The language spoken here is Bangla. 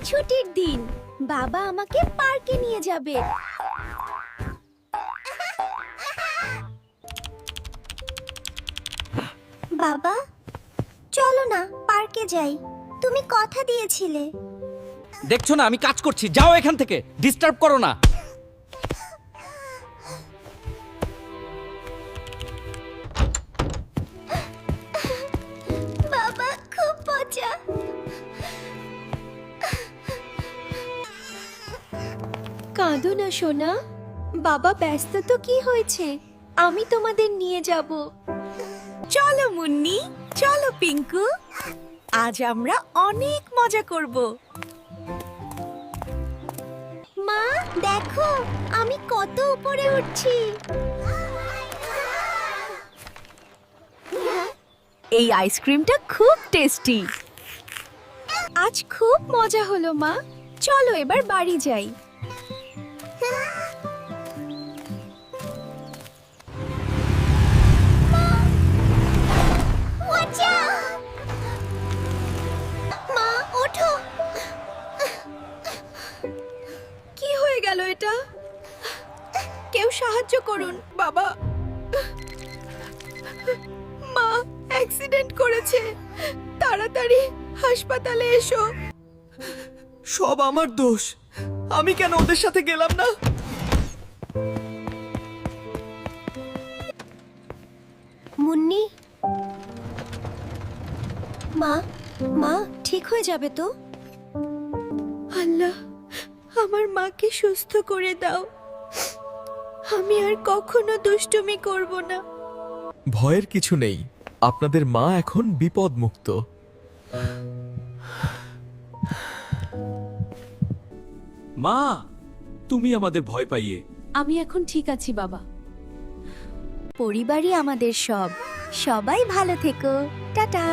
ছুটির দিন বাবা আমাকে পার্কে নিয়ে যাবে। বাবা চলো না পার্কে যাই, তুমি কথা দিয়েছিলে। দেখছো না আমি কাজ করছি, যাও এখান থেকে, ডিস্টার্ব করো না। বাবা খুব মজা। কাঁদো না সোনা, বাবা ব্যস্ত তো কি হয়েছে, আমি তোমাদের নিয়ে যাব। চলো মুন্নি, চলো পিঙ্কু, আজ আমরা অনেক মজা করব। মা দেখো আমি কত উপরে উঠছি। এই আইসক্রিমটা খুব টেস্টি। আজ খুব মজা হলো মা, চলো এবার বাড়ি যাই। মা ওঠো। কি হয়ে গেল এটা? কেউ সাহায্য করুন বাবা। মা অ্যাক্সিডেন্ট করেছে, তাড়াতাড়ি হাসপাতালে এসো। সব আমার দোষ, আমি কেন ওদের সাথে গেলাম না? মুন্নি, মা মা ঠিক হয়ে যাবে তো? আল্লাহ আমার মাকে সুস্থ করে দাও, আমি আর কখনো দুষ্টুমি করব না। ভয়ের কিছু নেই, আপনাদের মা এখন বিপদমুক্ত। মা, তুমি আমাদের ভয় পাইয়ে। আমি এখন ঠিক আছি বাবা। পরিবারই আমাদের সব, সবাই ভালো থেকো, টাটা।